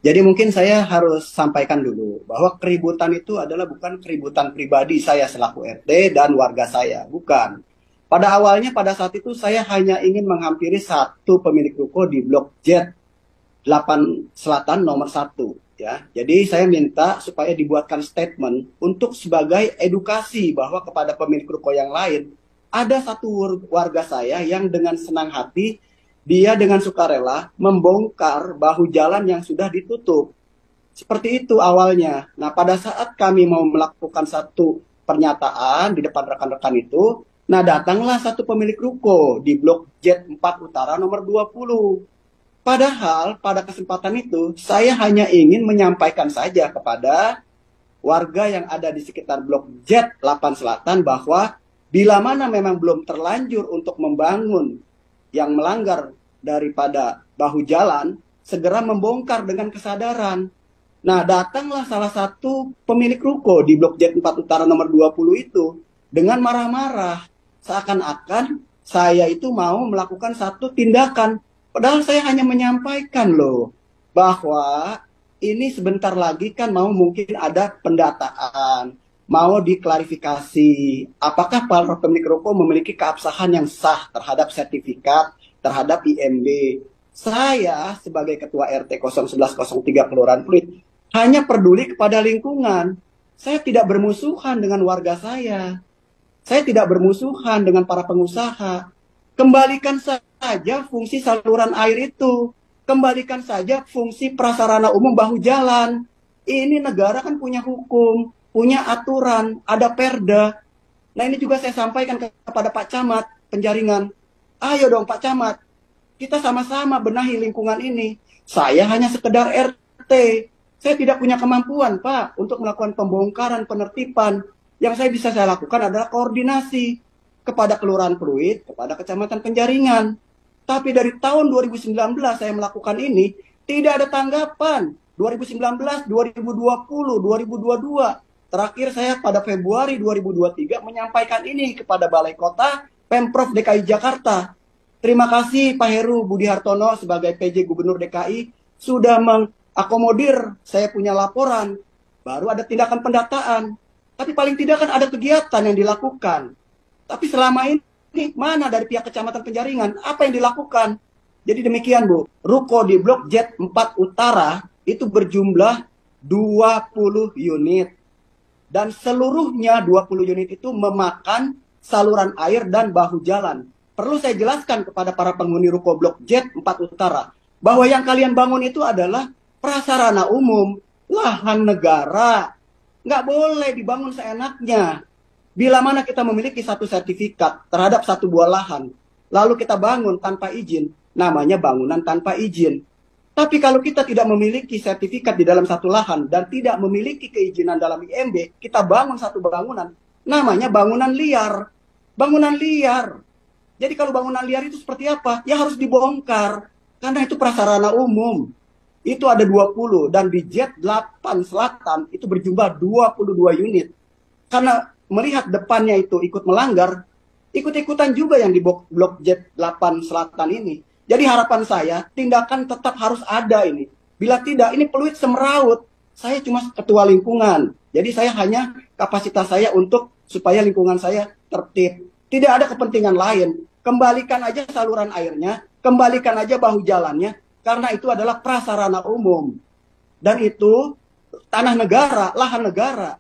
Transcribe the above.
Jadi mungkin saya harus sampaikan dulu bahwa keributan itu adalah bukan keributan pribadi saya selaku RT dan warga saya, bukan. Pada awalnya pada saat itu saya hanya ingin menghampiri satu pemilik ruko di Blok Z 8 Selatan nomor 1 ya. Jadi saya minta supaya dibuatkan statement untuk sebagai edukasi bahwa kepada pemilik ruko yang lain ada satu warga saya yang dengan senang hati dia dengan sukarela membongkar bahu jalan yang sudah ditutup. Seperti itu awalnya. Nah, pada saat kami mau melakukan satu pernyataan di depan rekan-rekan itu, nah datanglah satu pemilik ruko di Blok Z4 Utara nomor 20. Padahal pada kesempatan itu saya hanya ingin menyampaikan saja kepada warga yang ada di sekitar Blok Z8 Selatan bahwa bila mana memang belum terlanjur untuk membangun yang melanggar daripada bahu jalan, segera membongkar dengan kesadaran. Nah, datanglah salah satu pemilik ruko di Blok Z4 Utara nomor 20 itu dengan marah-marah. Seakan-akan saya itu mau melakukan satu tindakan. Padahal saya hanya menyampaikan loh, bahwa ini sebentar lagi kan mau mungkin ada pendataan, mau diklarifikasi apakah para pemilik ruko memiliki keabsahan yang sah terhadap sertifikat, terhadap IMB. Saya sebagai ketua RT 01103 Kelurahan Pluit hanya peduli kepada lingkungan. Saya tidak bermusuhan dengan warga saya. Saya tidak bermusuhan dengan para pengusaha. Kembalikan saja fungsi saluran air itu. Kembalikan saja fungsi prasarana umum bahu jalan. Ini negara kan punya hukum, punya aturan, ada perda. Nah, ini juga saya sampaikan kepada Pak Camat Penjaringan. Ayo dong Pak Camat, kita sama-sama benahi lingkungan ini. Saya hanya sekedar RT. Saya tidak punya kemampuan Pak untuk melakukan pembongkaran, penertiban. Yang saya lakukan adalah koordinasi kepada Kelurahan Pluit, kepada Kecamatan Penjaringan. Tapi dari tahun 2019 saya melakukan ini, tidak ada tanggapan. 2019, 2020, 2022. Terakhir saya pada Februari 2023 menyampaikan ini kepada Balai Kota, Pemprov DKI Jakarta. Terima kasih Pak Heru Budi Hartono sebagai PJ Gubernur DKI sudah mengakomodir saya punya laporan. Baru ada tindakan pendataan. Tapi paling tidak kan ada kegiatan yang dilakukan. Tapi selama ini mana dari pihak Kecamatan Penjaringan? Apa yang dilakukan? Jadi demikian Bu. Ruko di Blok Z4 Utara itu berjumlah 20 unit. Dan seluruhnya 20 unit itu memakan saluran air dan bahu jalan. Perlu saya jelaskan kepada para penghuni ruko Blok Z4 Utara bahwa yang kalian bangun itu adalah prasarana umum, lahan negara. Nggak boleh dibangun seenaknya. Bila mana kita memiliki satu sertifikat terhadap satu buah lahan, lalu kita bangun tanpa izin, namanya bangunan tanpa izin. Tapi kalau kita tidak memiliki sertifikat di dalam satu lahan dan tidak memiliki keizinan dalam IMB, kita bangun satu bangunan, namanya bangunan liar. Bangunan liar. Jadi kalau bangunan liar itu seperti apa? Ya harus dibongkar. Karena itu prasarana umum. Itu ada 20. Dan di Z8 Selatan itu berjumlah 22 unit. Karena melihat depannya itu ikut melanggar, ikut-ikutan juga yang di Blok Z8 Selatan ini. Jadi harapan saya, tindakan tetap harus ada ini. Bila tidak, ini peluit semeraut. Saya cuma ketua lingkungan. Jadi saya hanya kapasitas saya untuk supaya lingkungan saya tertib. Tidak ada kepentingan lain. Kembalikan aja saluran airnya, kembalikan aja bahu jalannya, karena itu adalah prasarana umum. Dan itu tanah negara, lahan negara.